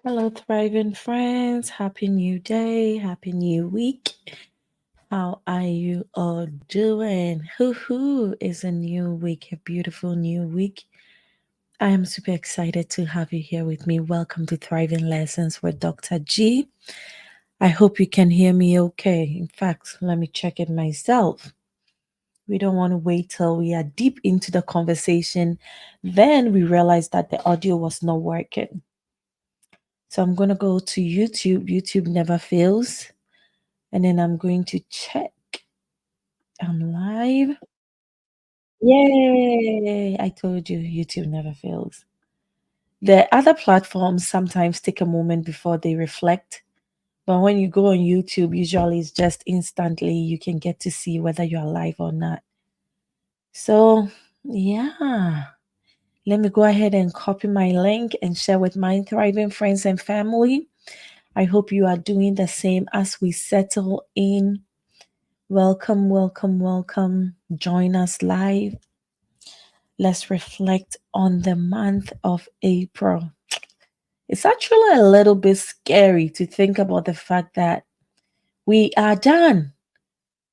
Hello, thriving friends. Happy new day. Happy new week. How are you all doing? Hoo is a new week, a beautiful new week. I am super excited to have you here with me. Welcome to Thriving Lessons with Dr. G. I hope you can hear me okay. In fact, let me check it myself. We don't want to wait till we are deep into the conversation. Then we realize that the audio was not working. So I'm going to go to YouTube. YouTube never fails. And then I'm going to check. I'm live. Yay! I told you, YouTube never fails. The other platforms sometimes take a moment before they reflect. But when you go on YouTube, usually it's just instantly you can get to see whether you're live or not. So, yeah. Let me go ahead and copy my link and share with my thriving friends and family. I hope you are doing the same as we settle in. Welcome, welcome, welcome. Join us live. Let's reflect on the month of April. It's actually a little bit scary to think about the fact that we are done.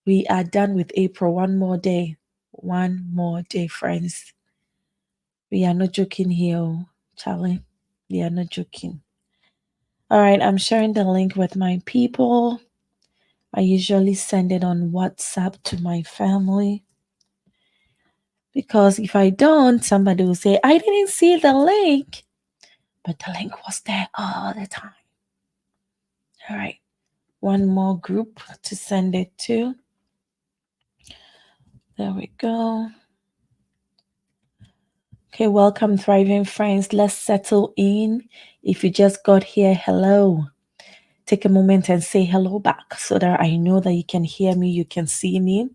We are done with April. One more day. One more day, friends. We are not joking here, Charlie. We are not joking. All right, I'm sharing the link with my people. I usually send it on WhatsApp to my family. Because if I don't, somebody will say, I didn't see the link. But the link was there all the time. All right. One more group to send it to. There we go. Okay, welcome, thriving friends. Let's settle in. If you just got here, hello. Take a moment and say hello back so that I know that you can hear me, you can see me.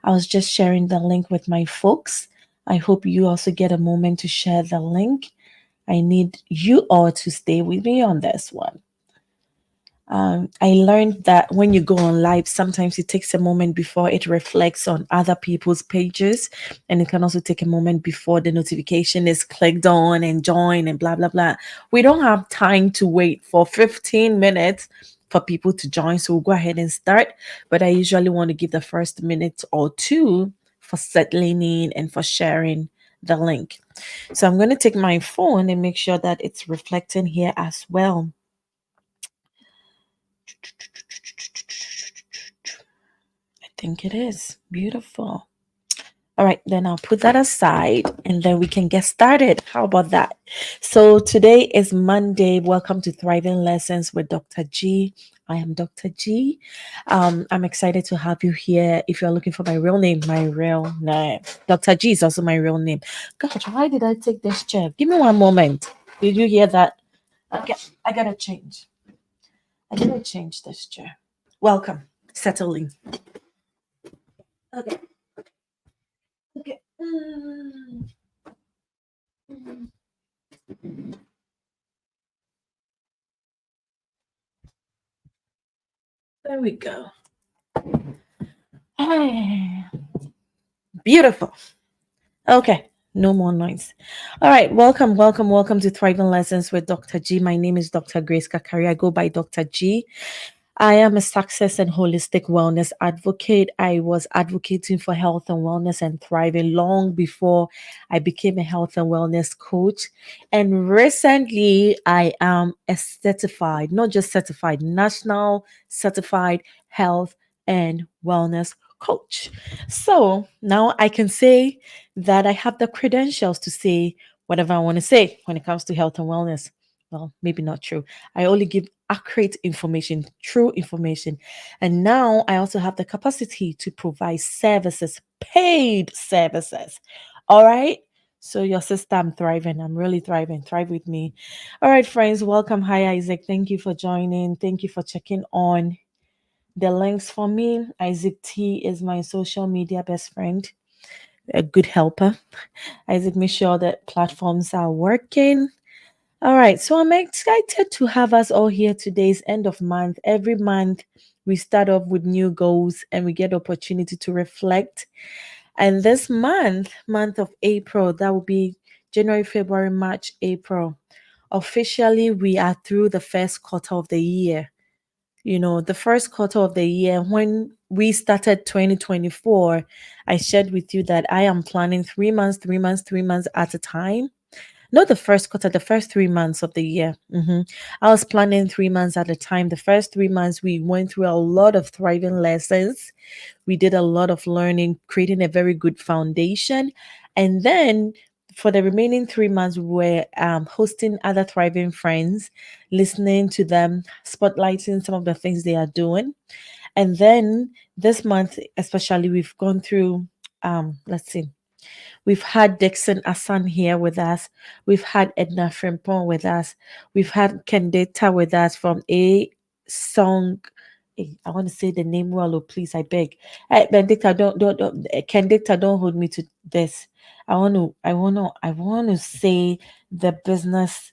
I was just sharing the link with my folks. I hope you also get a moment to share the link. I need you all to stay with me on this one. I learned that when you go on live, sometimes it takes a moment before it reflects on other people's pages. And it can also take a moment before the notification is clicked on and join and blah, blah, blah. We don't have time to wait for 15 minutes for people to join. So we'll go ahead and start. But I usually want to give the first minute or two for settling in and for sharing the link. So I'm going to take my phone and make sure that it's reflecting here as well. I think it is. Beautiful. All right, then I'll put that aside and then we can get started. How about that? So today is Monday. Welcome to Thriving Lessons with Dr. G. I am Dr. G. I'm excited to have you here. If you're looking for my real name, Dr. G is also my real name. Gosh, why did I take this chair? Give me one moment. Did you hear that? Okay, I gotta change. I gotta change this chair. Welcome. Settling. Okay. Okay. There we go. Hey. Beautiful. Okay. No more noise. All right. Welcome, welcome, welcome to Thriving Lessons with Dr. G. My name is Dr. Grace Kakari. I go by Dr. G. I am a success and holistic wellness advocate. I was advocating for health and wellness and thriving long before I became a health and wellness coach. And recently, I am a certified, not just certified, national certified health and wellness coach. So now I can say that I have the credentials to say whatever I want to say when it comes to health and wellness. Well, maybe not true. I only give accurate information, true information. And now I also have the capacity to provide services, paid services. All right. So your sister, I'm thriving. I'm really thriving. Thrive with me. All right, friends. Welcome. Hi, Isaac. Thank you for joining. Thank you for checking on the links for me. Isaac T is my social media best friend, a good helper. Isaac, make sure that platforms are working. All right, so I'm excited to have us all here. Today's end of month. Every month we start off with new goals and we get opportunity to reflect. And this month of April, that will be January, February, March, April. officially we are through the first quarter of the year. The first quarter of the year, when we started 2024, I shared with you that I am planning 3 months, 3 months, 3 months at a time. Not the first quarter, the first 3 months of the year. I was planning 3 months at a time. The first 3 months, we went through a lot of thriving lessons. We did a lot of learning, creating a very good foundation. And then for the remaining 3 months, we were hosting other thriving friends, listening to them, spotlighting some of the things they are doing. And then this month, especially, we've gone through, let's see, we've had Dixon Asan here with us. We've had Edna Frimpong with us. We've had Kendeta with us from A Song. I want to say the name well, oh, please, I beg. Benedicta, don't, Kendita, don't hold me to this. I want to say the business.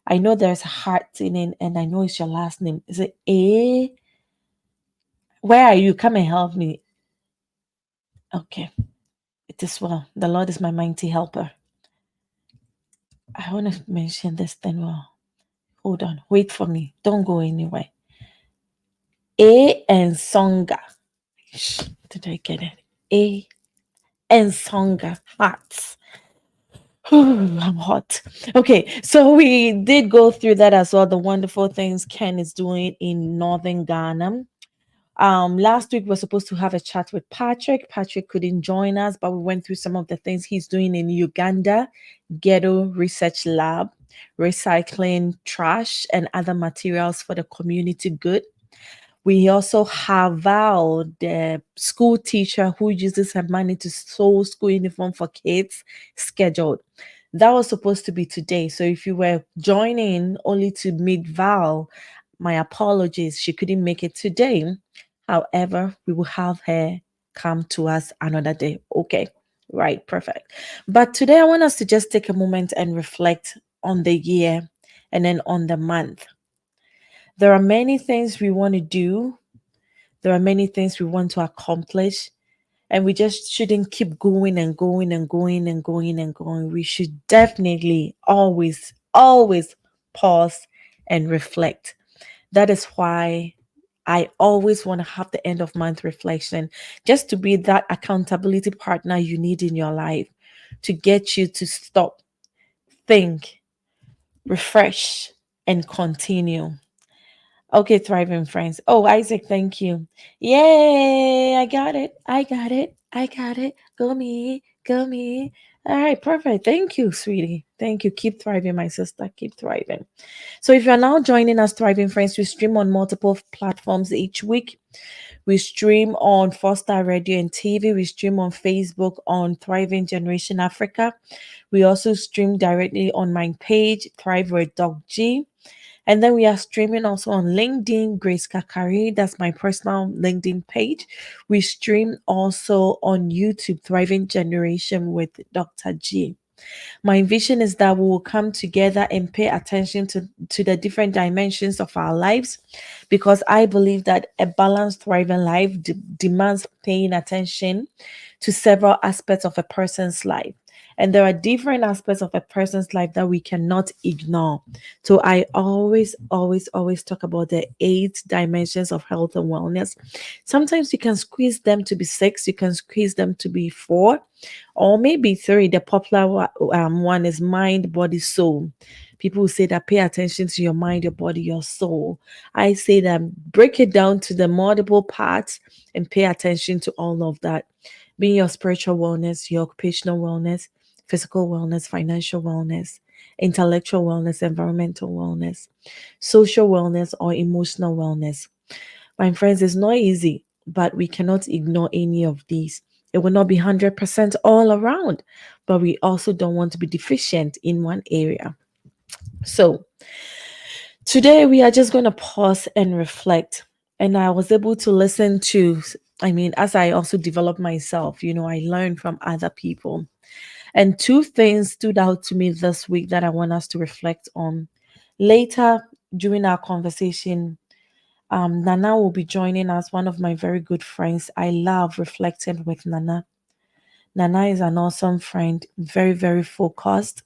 I know there's a heart in it, and I know it's your last name. Is it A? Where are you? Come and help me. Okay, it is well. The Lord is my mighty helper. I want to mention this thing well. Hold on. Wait for me. Don't go anywhere. A and Songa. Did I get it? A and Songa. Hearts. I'm hot. Okay, so we did go through that as well. The wonderful things Ken is doing in northern Ghana. Last week we were supposed to have a chat with Patrick. Patrick couldn't join us, but we went through some of the things he's doing in Uganda, Ghetto Research Lab, recycling trash and other materials for the community good. We also have Val, the school teacher who uses her money to sew school uniform for kids, scheduled. That was supposed to be today. So if you were joining only to meet Val, my apologies. She couldn't make it today. However, we will have her come to us another day. Okay. Right. Perfect. But today I want us to just take a moment and reflect on the year and then on the month. There are many things we want to do. There are many things we want to accomplish. And we just shouldn't keep going and going and going and going and going. We should definitely always, always pause and reflect. That is why I always want to have the end of month reflection, just to be that accountability partner you need in your life to get you to stop, think, refresh, and continue. Okay, thriving friends. Oh, Isaac, thank you. Yay! I got it. I got it. I got it. Go me. Go me. All right, perfect. Thank you, sweetie. Thank you. Keep thriving, my sister. Keep thriving. So, if you're now joining us, Thriving Friends, we stream on multiple platforms each week. We stream on Four Star Radio and TV. We stream on Facebook on Thriving Generation Africa. We also stream directly on my page, Thrive with Doc G. And then we are streaming also on LinkedIn, Grace Kakari. That's my personal LinkedIn page. We stream also on YouTube, Thriving Generation with Dr. G. My vision is that we will come together and pay attention to the different dimensions of our lives, because I believe that a balanced, thriving life demands paying attention to several aspects of a person's life. And there are different aspects of a person's life that we cannot ignore. So I always, always, always talk about the 8 dimensions of health and wellness. Sometimes you can squeeze them to be 6, you can squeeze them to be 4, or maybe 3. The popular one is mind, body, soul. People say that pay attention to your mind, your body, your soul. I say that break it down to the multiple parts and pay attention to all of that. Being your spiritual wellness, your occupational wellness, physical wellness, financial wellness, intellectual wellness, environmental wellness, social wellness, or emotional wellness. My friends, it's not easy, but we cannot ignore any of these. It will not be 100% all around, but we also don't want to be deficient in one area. So, today we are just going to pause and reflect. And I was able to listen to, as I also develop myself, I learn from other people. And 2 things stood out to me this week that I want us to reflect on. Later during our conversation, Nana will be joining us, one of my very good friends. I love reflecting with Nana. Nana is an awesome friend, very, very focused.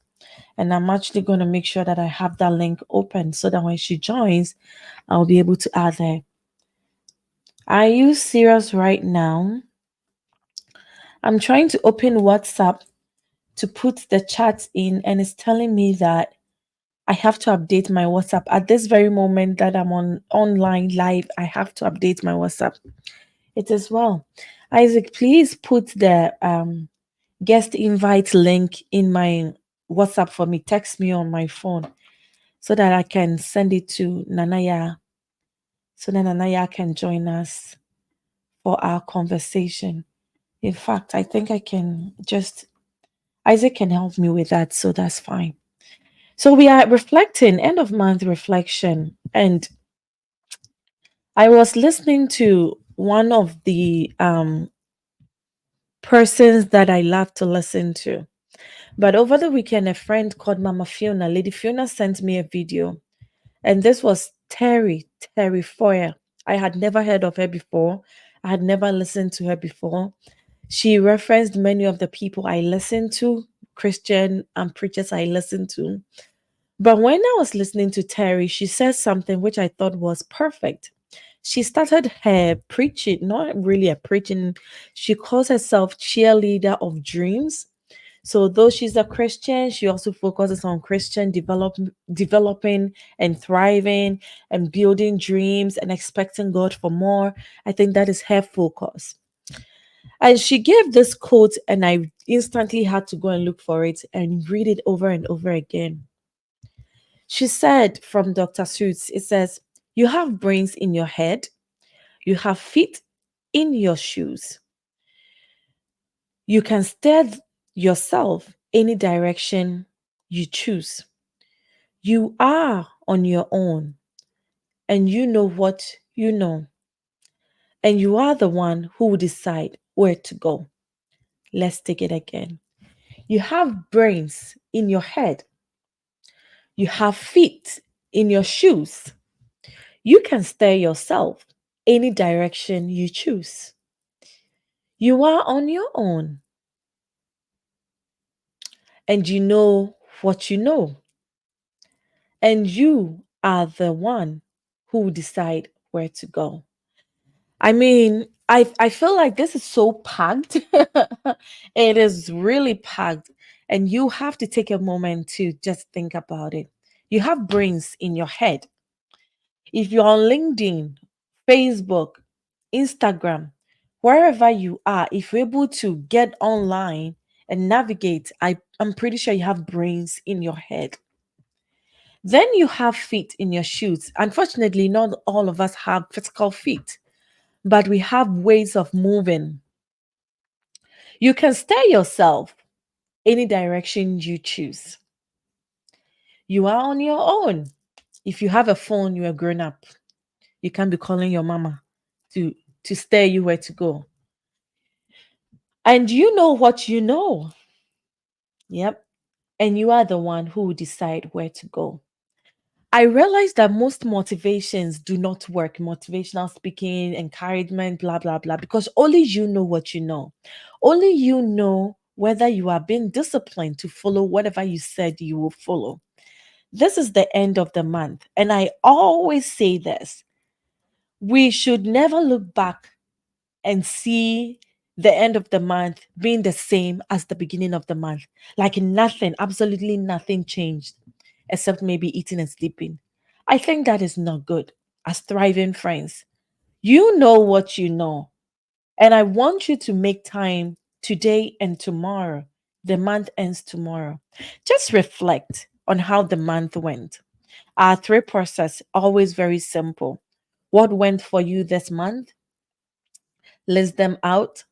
And I'm actually going to make sure that I have that link open so that when she joins, I'll be able to add her. Are you serious right now? I'm trying to open WhatsApp to put the chat in, and it's telling me that I have to update my WhatsApp at this very moment that I'm on online live. I have to update my WhatsApp. It is well. Isaac, please put the guest invite link in my WhatsApp for me. Text me on my phone so that I can send it to Nanaya so that Nanaya can join us for our conversation. In fact, I think I can just, Isaac can help me with that, so that's fine. So we are reflecting, end of month reflection, and I was listening to one of the persons that I love to listen to. But over the weekend, a friend called Mama Fiona, Lady Fiona, sent me a video. And this was Terry Foyer. I had never heard of her before. I had never listened to her before. She referenced many of the people I listen to, Christian preachers I listen to. But when I was listening to Terry, she said something which I thought was perfect. She started her preaching, not really a preaching, she calls herself cheerleader of dreams. So though she's a Christian, she also focuses on Christian developing and thriving and building dreams and expecting God for more. I think that is her focus. And she gave this quote, and I instantly had to go and look for it and read it over and over again. She said from Dr. Seuss, it says, "You have brains in your head, you have feet in your shoes. You can steer yourself any direction you choose. You are on your own, and you know what you know, and you are the one who will decide where to go." Let's take it again. You have brains in your head, you have feet in your shoes. You can steer yourself any direction you choose. You are on your own, and you know what you know, and you are the one who will decide where to go. I mean, I feel like this is so packed. It is really packed, and you have to take a moment to just think about it. You have brains in your head. If you're on LinkedIn, Facebook, Instagram, wherever you are, if you're able to get online and navigate, I'm pretty sure you have brains in your head. Then you have feet in your shoes. Unfortunately, not all of us have physical feet, but we have ways of moving. You can steer yourself any direction you choose. You are on your own. If you have a phone, you're a grown up. You can't be calling your mama to to steer you where to go. And you know what you know. Yep. And you are the one who will decide where to go. I realize that most motivations do not work. Motivational speaking, encouragement, blah, blah, blah, because only you know what you know. Only you know whether you are being disciplined to follow whatever you said you will follow. This is the end of the month. And I always say this: we should never look back and see the end of the month being the same as the beginning of the month. Like nothing, absolutely nothing changed except maybe eating and sleeping. I think that is not good. As thriving friends, you know what you know. And I want you to make time today and tomorrow. The month ends tomorrow. Just reflect on how the month went. Our three process always very simple. What went for you this month? List them out.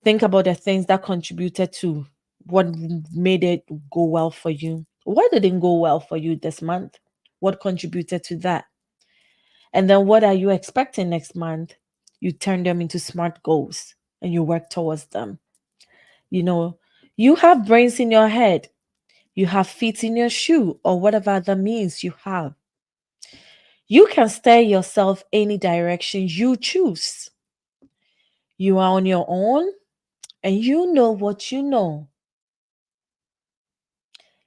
Think about the things that contributed to what made it go well for you. What didn't go well for you this month? What contributed to that? And then what are you expecting next month? You turn them into smart goals and you work towards them. You know, you have brains in your head, you have feet in your shoe, or whatever other means you have. You can steer yourself any direction you choose. You are on your own, and you know what you know,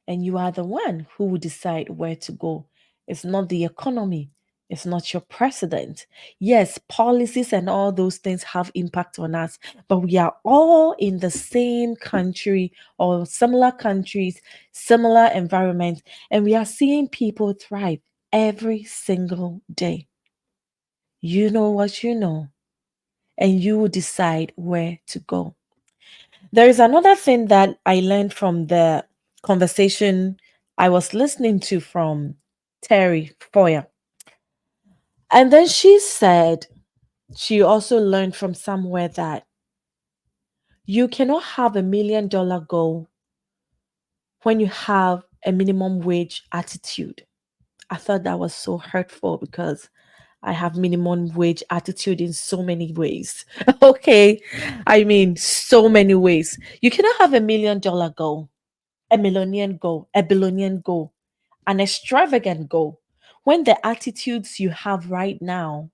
and you are the one who will decide where to go. It's not the economy. It's not your president. Yes, policies and all those things have impact on us, but we are all in the same country or similar countries, similar environment, and we are seeing people thrive every single day. You know what you know, and you will decide where to go. There is another thing that I learned from the conversation I was listening to from Terry Foyer. And then she said she also learned from somewhere that you cannot have $1 million goal when you have a minimum wage attitude. I thought that was so hurtful because I have minimum wage attitude in so many ways. Okay. I mean, so many ways. You cannot have $1 million goal, a millionaire goal, a billionaire goal, an extravagant goal when the attitudes you have right now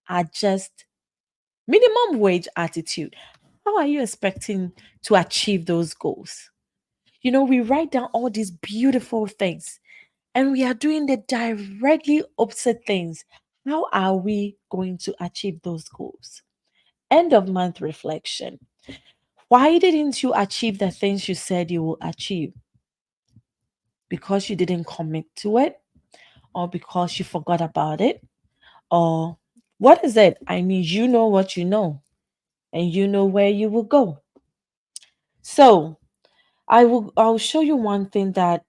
are just minimum wage attitude. How are you expecting to achieve those goals? We write down all these beautiful things and we are doing the directly opposite things. How are we going to achieve those goals? End of month reflection. Why didn't you achieve the things you said you will achieve? Because you didn't commit to it, or because you forgot about it, or what is it? I mean, you know what you know, and you know where you will go. So I'll show you one thing that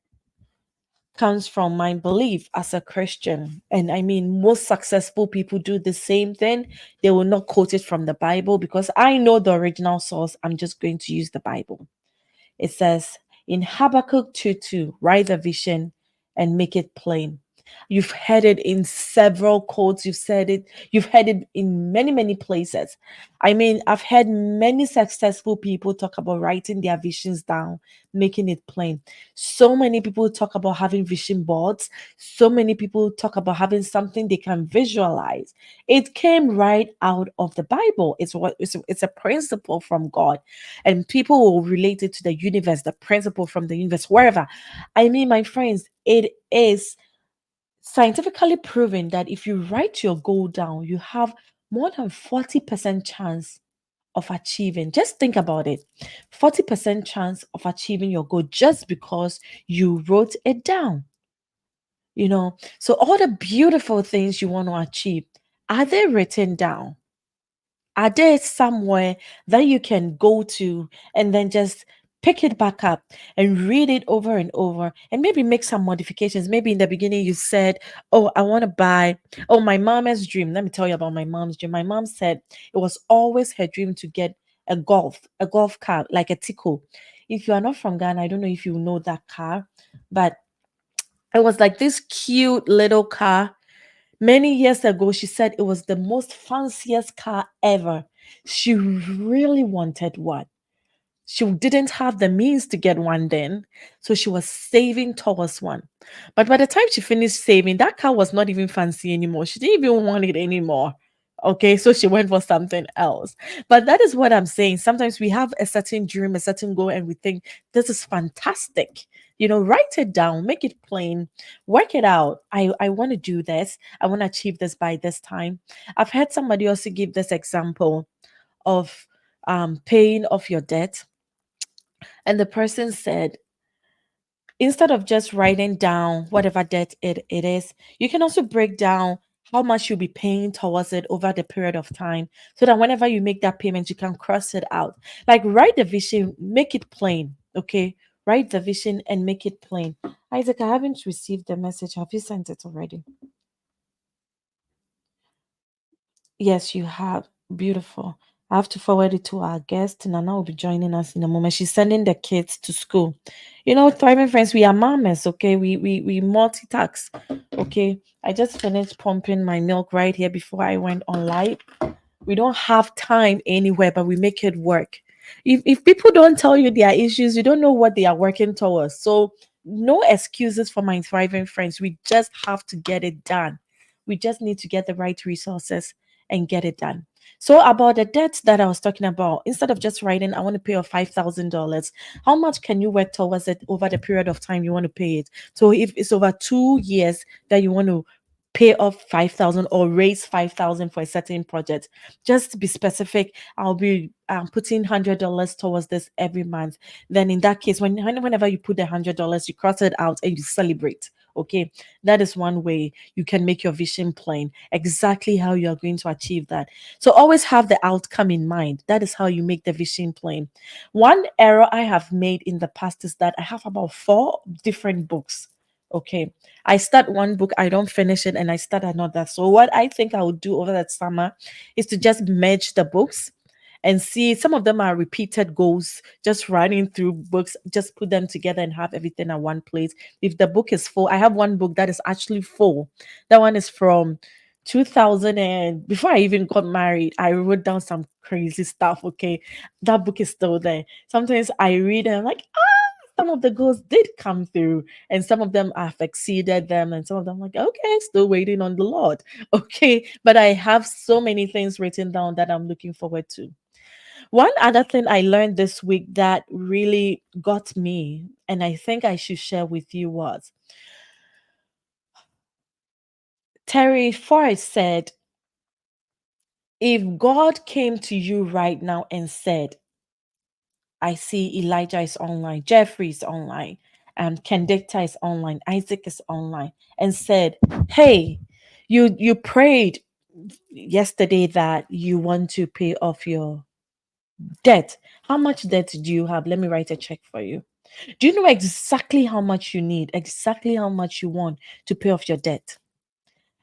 comes from my belief as a Christian. And I mean, most successful people do the same thing. They will not quote it from the Bible because I know the original source. I'm just going to use the Bible. It says in Habakkuk 2:2, write the vision and make it plain. You've heard it in several quotes. You've heard it in many, many places. I mean, I've heard many successful people talk about writing their visions down, making it plain. So many people talk about having vision boards. So many people talk about having something they can visualize. It came right out of the Bible. It's a principle from God, and people will relate it to the universe, the principle from the universe, wherever. I mean, my friends, it is scientifically proven that if you write your goal down, you have more than 40% chance of achieving. Just think about it. 40% chance of achieving your goal just because you wrote it down. So all the beautiful things you want to achieve, are they written down? Are there somewhere that you can go to and then just pick it back up and read it over and over and maybe make some modifications? Maybe in the beginning you said, oh, I want to buy, oh, my mom's dream. Let me tell you about my mom's dream. My mom said it was always her dream to get a golf car, like a Tico. If you are not from Ghana, I don't know if you know that car, but it was like this cute little car. Many years ago, she said it was the most fanciest car ever. She really wanted one. She didn't have the means to get one then, so she was saving towards one. But by the time she finished saving, that car was not even fancy anymore. She didn't even want it anymore. Okay, so she went for something else. But that is what I'm saying. Sometimes we have a certain dream, a certain goal, and we think this is fantastic. Write it down, make it plain, work it out. I want to do this. I want to achieve this by this time. I've heard somebody also give this example of paying off your debt, and the person said, instead of just writing down whatever debt it is, you can also break down how much you'll be paying towards it over the period of time so that whenever you make that payment, you can cross it out. Like, write the vision, make it plain. Okay. Write the vision and make it plain. Isaac, I haven't received the message. Have you sent it already? Yes, you have. Beautiful. I have to forward it to our guest. Nana will be joining us in a moment. She's sending the kids to school. Thriving friends, we are mamas, okay? We multitask, okay? I just finished pumping my milk right here before I went on live. We don't have time anywhere, but we make it work. If people don't tell you their issues, you don't know what they are working towards. So no excuses for my thriving friends. We just have to get it done. We just need to get the right resources and get it done. So about the debt that I was talking about, instead of just writing, I want to pay off $5,000, how much can you work towards it over the period of time you want to pay it? So if it's over 2 years that you want to pay off 5,000 or raise 5,000 for a certain project, just to be specific, I'll be putting $100 towards this every month. Then in that case, whenever you put the $100, you cross it out and you celebrate. Okay, that is one way you can make your vision plain, exactly how you are going to achieve that. So always have the outcome in mind. That is how you make the vision plain. One error I have made in the past is that I have about four different books. Okay. I start one book, I don't finish it, and I start another. So what I think I would do over that summer is to just merge the books and see, some of them are repeated goals, just running through books, just put them together and have everything at one place. If the book is full, I have one book that is actually full. That one is from 2000, and before I even got married, I wrote down some crazy stuff. Okay, that book is still there. Sometimes I read and I'm like, some of the goals did come through, and some of them I've exceeded them, and some of them like, okay, still waiting on the Lord. Okay, but I have so many things written down that I'm looking forward to. One other thing I learned this week that really got me, and I think I should share with you, was Terry Forrest said, if God came to you right now and said, I see Elijah is online, Jeffrey is online, Kendicta is online, Isaac is online, and said, hey, you prayed yesterday that you want to pay off your debt. How much debt do you have? Let me write a check for you. Do you know exactly how much you need, exactly how much you want to pay off your debt?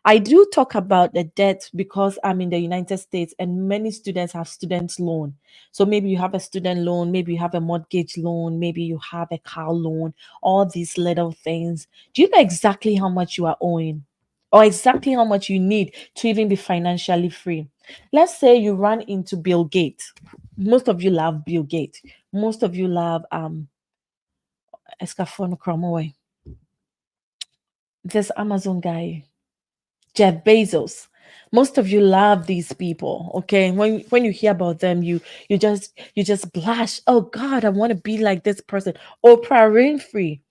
I do talk about the debt because I'm in the United States and many students have student loan. So maybe you have a student loan, maybe you have a mortgage loan, maybe you have a car loan, all these little things. Do you know exactly how much you are owing or exactly how much you need to even be financially free? Let's say you run into Bill Gates. Most of you love Bill Gates. Most of you love Escafon Cromoy, this Amazon guy. Jeff Bezos. Most of you love these people, okay? When you hear about them, you just blush. Oh God, I want to be like this person. Oprah Winfrey,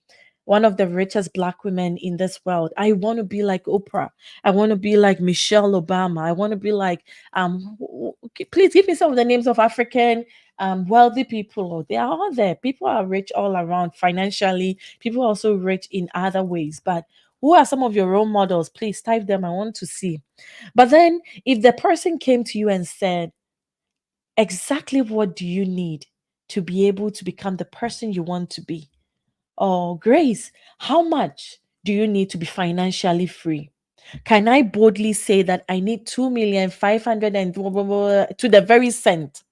one of the richest black women in this world. I want to be like Oprah. I want to be like Michelle Obama. I want to be like okay, please give me some of the names of African wealthy people. Oh, they are all there. People are rich all around financially. People are also rich in other ways. But who are some of your role models? Please type them. I want to see. But then if the person came to you and said, exactly what do you need to be able to become the person you want to be? Oh, Grace, how much do you need to be financially free? Can I boldly say that I need 2,500,000 and to the very cent?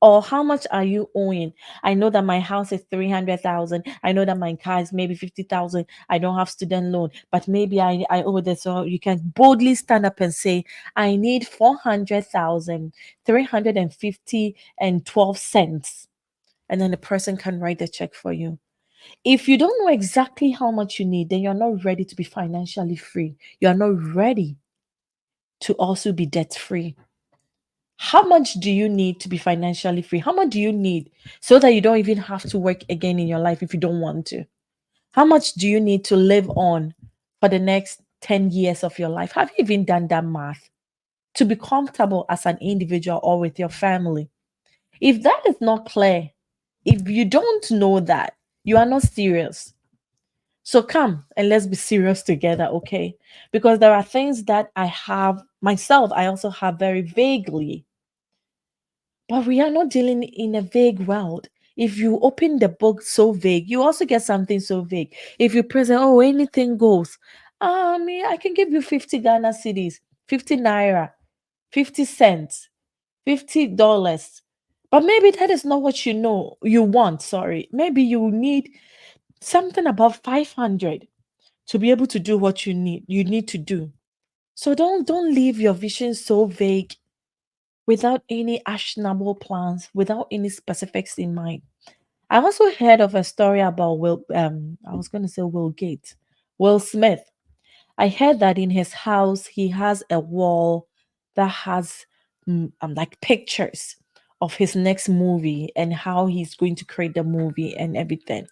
Or how much are you owing? I know that my house is 300,000. I know that my car is maybe 50,000. I don't have student loan, but maybe I owe this. So you can boldly stand up and say, I need 400,000, 350 and 12 cents. And then the person can write the check for you. If you don't know exactly how much you need, then you're not ready to be financially free. You're not ready to also be debt free. How much do you need to be financially free? How much do you need so that you don't even have to work again in your life if you don't want to? How much do you need to live on for the next 10 years of your life? Have you even done that math to be comfortable as an individual or with your family? If that is not clear, if you don't know that, you are not serious. So come and let's be serious together, okay? Because there are things that I have myself, I also have very vaguely. But we are not dealing in a vague world. If you open the book so vague, you also get something so vague. If you present, oh, anything goes. Yeah, I can give you 50 Ghana cities, 50 naira, 50 cents, $50. But maybe that is not what you know you want. Sorry. Maybe you need something above 500 to be able to do what you need to do. So don't leave your vision so vague without any actionable plans, without any specifics in mind. I've also heard of a story about I was going to say Will Gates, Will Smith. I heard that in his house he has a wall that has like pictures of his next movie and how he's going to create the movie and everything.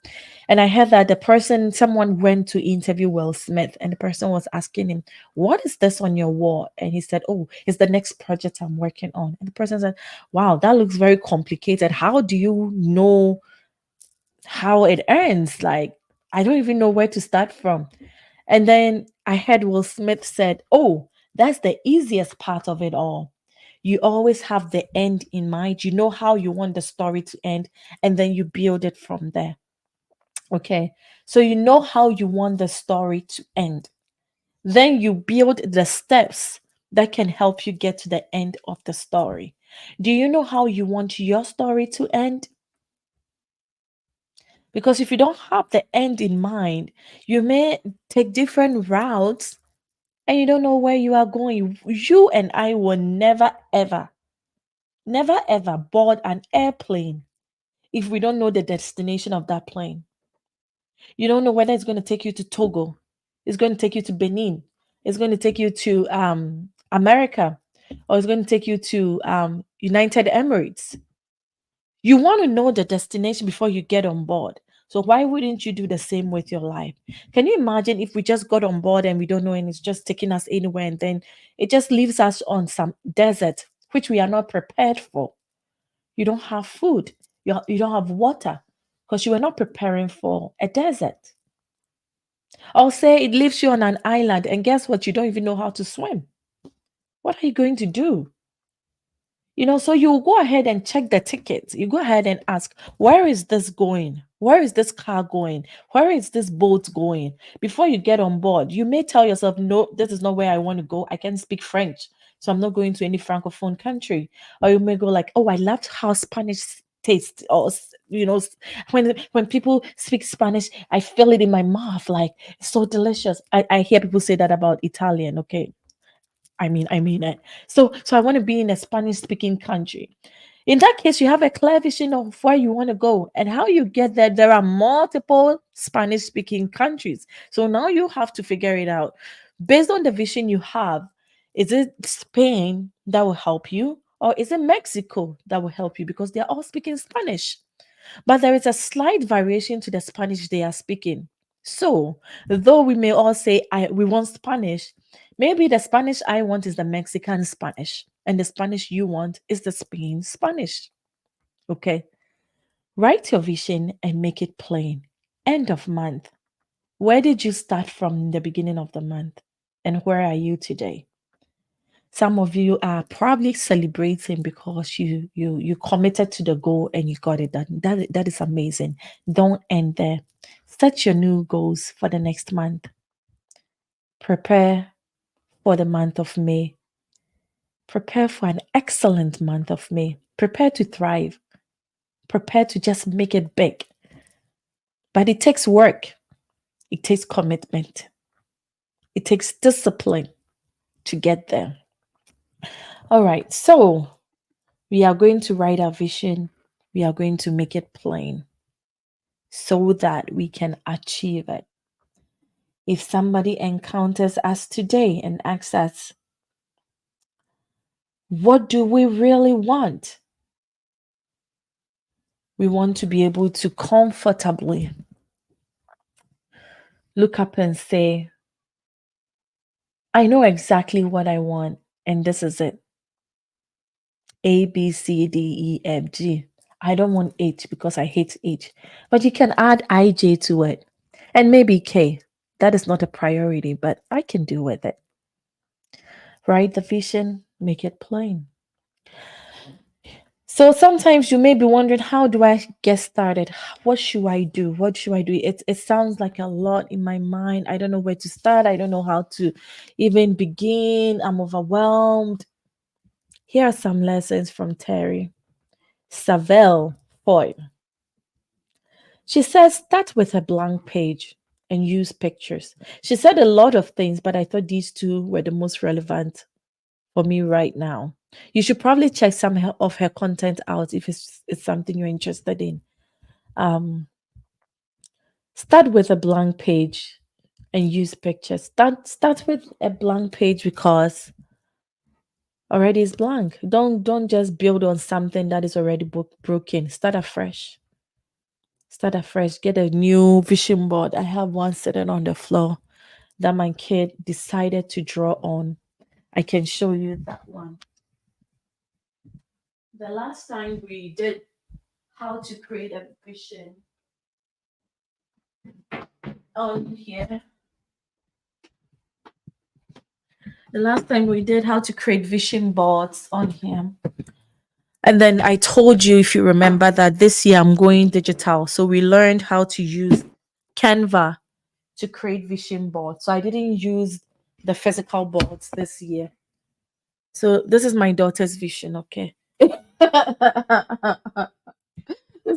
And I heard that someone went to interview Will Smith, and the person was asking him, "What is this on your wall?" And he said, "Oh, it's the next project I'm working on." And the person said, "Wow, that looks very complicated. How do you know how it ends? Like, I don't even know where to start from." And then I heard Will Smith said, "Oh, that's the easiest part of it all. You always have the end in mind. You know how you want the story to end, and then you build it from there." Okay. So you know how you want the story to end. Then you build the steps that can help you get to the end of the story. Do you know how you want your story to end? Because if you don't have the end in mind, you may take different routes and you don't know where you are going. You and I will never, ever, never, ever board an airplane if we don't know the destination of that plane. You don't know whether it's going to take you to Togo, it's going to take you to Benin, it's going to take you to America, or it's going to take you to United Emirates. You want to know the destination before you get on board. So why wouldn't you do the same with your life? Can you imagine if we just got on board and we don't know and it's just taking us anywhere and then it just leaves us on some desert which we are not prepared for? You don't have food, you don't have water because you were not preparing for a desert. Or say it leaves you on an island and guess what? You don't even know how to swim. What are you going to do? So you go ahead and check the tickets. You go ahead and ask, where is this going? Where is this car going? Where is this boat going? Before you get on board, you may tell yourself, no, this is not where I want to go. I can speak French, so I'm not going to any francophone country. Or you may go like, oh, I loved how Spanish tastes. Or when people speak Spanish, I feel it in my mouth, like it's so delicious. I hear people say that about Italian. Okay, I mean it. So I want to be in a Spanish speaking country. In that case, you have a clear vision of where you want to go and how you get there. There are multiple Spanish speaking countries. So now you have to figure it out. Based on the vision you have, is it Spain that will help you? Or is it Mexico that will help you? Because they're all speaking Spanish. But there is a slight variation to the Spanish they are speaking. So, though we may all say we want Spanish, maybe the Spanish I want is the Mexican Spanish, and the Spanish you want is the Spain Spanish. Okay. Write your vision and make it plain. End of month. Where did you start from in the beginning of the month? And where are you today? Some of you are probably celebrating because you committed to the goal and you got it done. That is amazing. Don't end there. Set your new goals for the next month. Prepare for the month of May. Prepare for an excellent month of May. Prepare to thrive. Prepare to just make it big. But it takes work. It takes commitment. It takes discipline to get there. All right. So we are going to write our vision. We are going to make it plain so that we can achieve it. If somebody encounters us today and asks us, what do we really want? We want to be able to comfortably look up and say, I know exactly what I want, and this is it. A, B, C, D, E, F, G. I don't want H because I hate H. But you can add IJ to it. And maybe K. That is not a priority, but I can do with it. Write the vision, make it plain. So sometimes you may be wondering, how do I get started? What should I do? What should I do? It sounds like a lot in my mind. I don't know where to start. I don't know how to even begin. I'm overwhelmed. Here are some lessons from Terry Savelle Foy. She says, start with a blank page and use pictures. She said a lot of things, but I thought these two were the most relevant for me right now. You should probably check some of her content out if it's something you're interested in. Um, Start with a blank page and use pictures. Start with a blank page because already is blank. Don't just build on something that is already broken. Start afresh. Start afresh. Get a new vision board. I have one sitting on the floor that my kid decided to draw on. I can show you that one. The last time we did how to create a vision on here. The last time we did how to create vision boards on here. And then I told you, if you remember, that this year I'm going digital. So we learned how to use Canva to create vision boards. So I didn't use the physical boards this year. So this is my daughter's vision, okay? This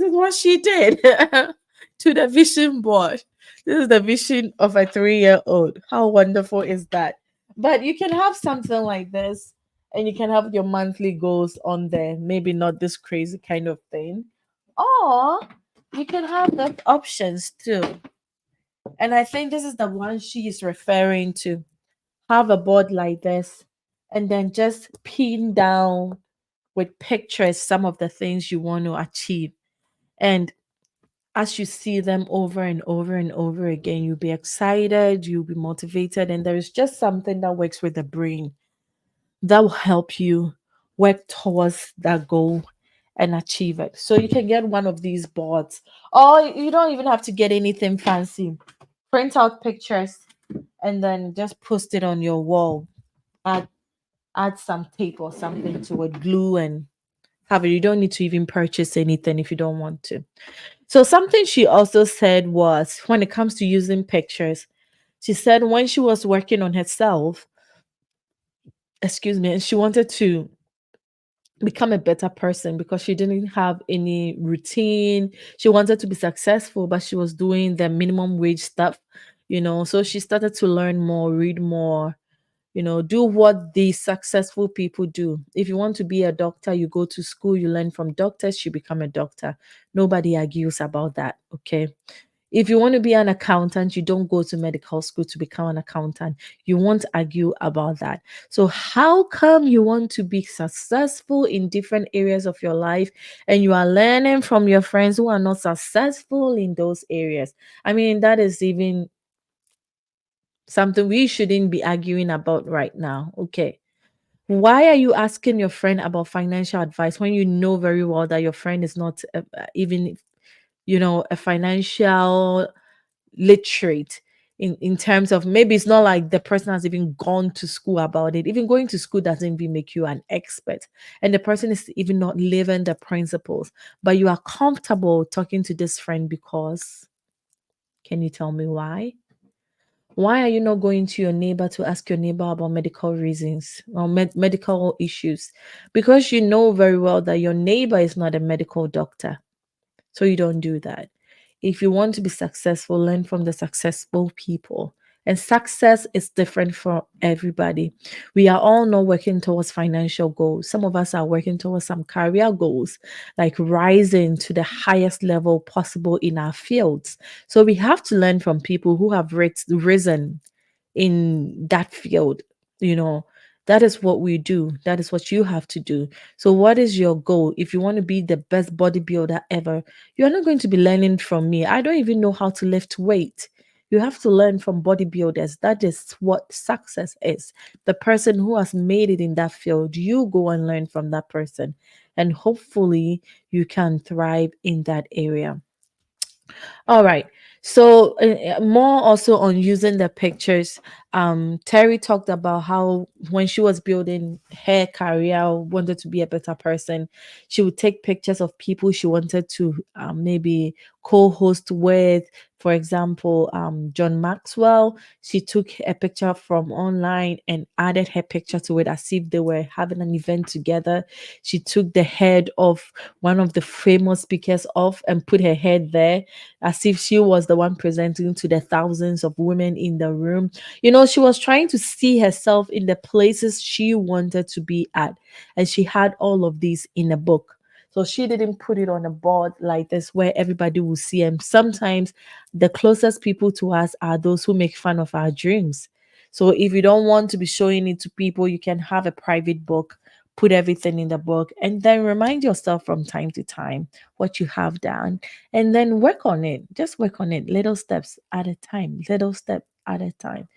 is what she did to the vision board. This is the vision of a 3-year-old. How wonderful is that? But you can have something like this and you can have your monthly goals on there. Maybe not this crazy kind of thing. Or you can have the options too. And I think this is the one she is referring to. Have a board like this and then just pin down with pictures some of the things you want to achieve. And as you see them over and over and over again, you'll be excited, you'll be motivated, and there is just something that works with the brain that will help you work towards that goal and achieve it. So you can get one of these boards, or you don't even have to get anything fancy. Print out pictures and then just post it on your wall. Add add some tape or something to it, glue and have it. You don't need to even purchase anything if you don't want to. So something she also said was when it comes to using pictures, she said when she was working on herself, excuse me, and she wanted to become a better person because she didn't have any routine. She wanted to be successful, but she was doing the minimum wage stuff, So she started to learn more, read more, do what the successful people do. If you want to be a doctor, you go to school, you learn from doctors, you become a doctor. Nobody argues about that, okay? If you want to be an accountant, you don't go to medical school to become an accountant. You won't argue about that. So, how come you want to be successful in different areas of your life and you are learning from your friends who are not successful in those areas? I mean, that is even something we shouldn't be arguing about right now. Okay. Why are you asking your friend about financial advice when you know very well that your friend is not even, a financial literate in terms of maybe it's not like the person has even gone to school about it. Even going to school doesn't even make you an expert. And the person is even not living the principles. But you are comfortable talking to this friend because can you tell me why? Why are you not going to your neighbor to ask your neighbor about medical reasons or medical issues? Because you know very well that your neighbor is not a medical doctor. So you don't do that. If you want to be successful, learn from the successful people. And success is different for everybody. We are all not working towards financial goals. Some of us are working towards some career goals, like rising to the highest level possible in our fields. So we have to learn from people who have risen in that field. You know, that is what we do. That is what you have to do. So, what is your goal? If you want to be the best bodybuilder ever, you're not going to be learning from me. I don't even know how to lift weight. You have to learn from bodybuilders. That is what success is. The person who has made it in that field, you go and learn from that person. And hopefully, you can thrive in that area. All right. So more also on using the pictures. Terry talked about how when she was building her career, wanted to be a better person, she would take pictures of people she wanted to maybe co-host with. For example, John Maxwell. She took a picture from online and added her picture to it as if they were having an event together. She took the head of one of the famous speakers off and put her head there as if she was the one presenting to the thousands of women in the room. She was trying to see herself in the places she wanted to be at. And she had all of these in a book. So she didn't put it on a board like this where everybody will see. And sometimes the closest people to us are those who make fun of our dreams. So if you don't want to be showing it to people, you can have a private book put everything in the book, and then remind yourself from time to time what you have done, and then work on it. Just work on it, little steps at a time, little step at a time.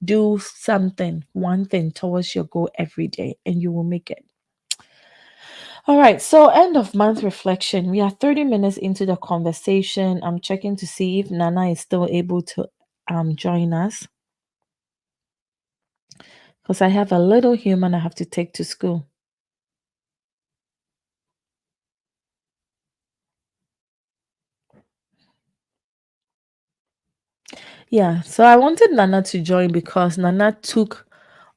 Do something, one thing towards your goal every day, and you will make it. All right, so end of month reflection. We are 30 minutes into the conversation. I'm checking to see if Nana is still able to join us because I have a little human I have to take to school. Yeah, so I wanted Nana to join because Nana took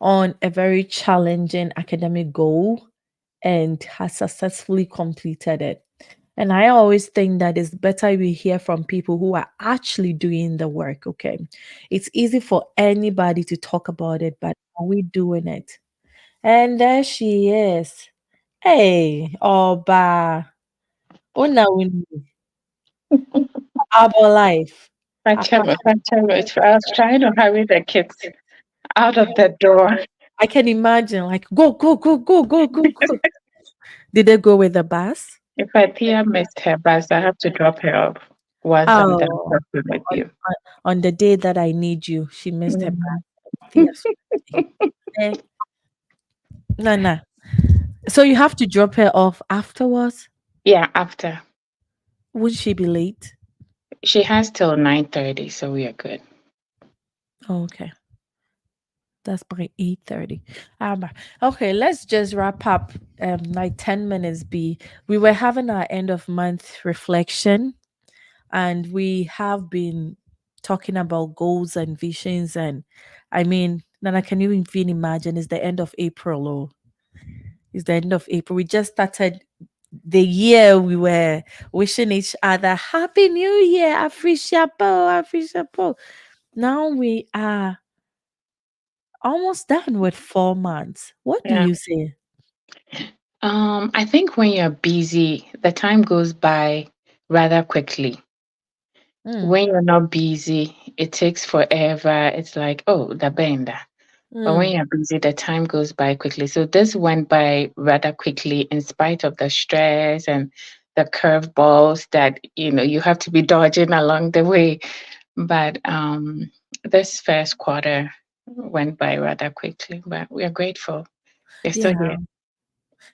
on a very challenging academic goal and has successfully completed it. And I always think that it's better we hear from people who are actually doing the work. Okay. It's easy for anybody to talk about it, but are we doing it? And there she is. Hey, Oba. Una wini. Our life. Pachalo, Pachalo. I was trying to hurry the kids out of the door. I can imagine, like, go, go, go, go, go, go, go. Did they go with the bus? If I Tia missed her bus, I have to drop her off once I'm done Oh, talking with on, you. on the day that I need you, she missed her Mhm. bus. Yes. Eh, no, no. So you have to drop her off afterwards? Yeah, after. Would she be late? She has till 9:30, so we are good. Oh, okay. That's by 8:30. Okay, let's just wrap up like 10 minutes B. We were having our end of month reflection and we have been talking about goals and visions, and I mean, Nana, can you even imagine it's the end of April, or it's the end of April. We just started the year. We were wishing each other Happy New Year, Afrishapo. Now we are almost done with 4 months. What do Yeah. you say? I think when you're busy, the time goes by rather quickly. Mm, When you're not busy, it takes forever. It's like, oh, the bender. But when mm. you're busy, the time goes by quickly. So this went by rather quickly in spite of the stress and the curveballs that you have to be dodging along the way. But this first quarter went by rather quickly. But we are grateful. We're still Yeah, here.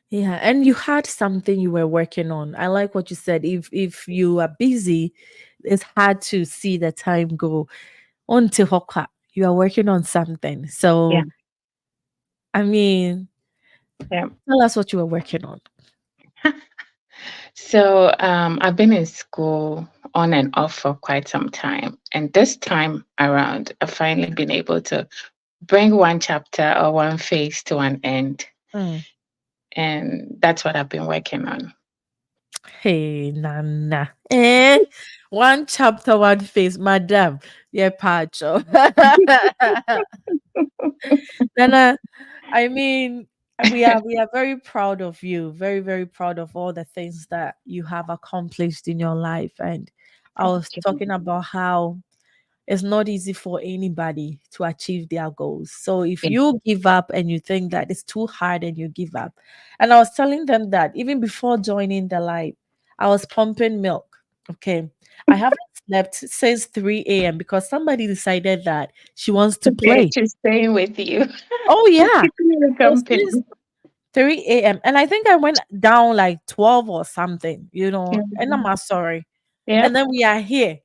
yeah. And you had something you were working on. I like what you said. If you are busy, it's hard to see the time go. Until Hoka, you are working on something. Yeah, So I mean, yeah. tell us what you were working on. So I've been in school on and off for quite some time. And this time around, I've finally been able to bring one chapter or one phase to an end. Mm. And that's what I've been working on. Hey, Nana. One chapter, one face, madam. Yeah, Pacho. Nana, I mean, we are very proud of you. Very, very proud of all the things that you have accomplished in your life. And I Thank was you. talking about how it's not easy for anybody to achieve their goals. So if Yeah, you give up and you think that it's too hard and you give up, and I was telling them that even before joining the live, I was pumping milk. Okay. I haven't slept since 3 a.m. because somebody decided that she wants to okay, play. she's staying with you. Oh, yeah. Keeping you So company. since 3 a.m. And I think I went down like 12 or something, and Mhm. I'm sorry. And Yep. then we are here.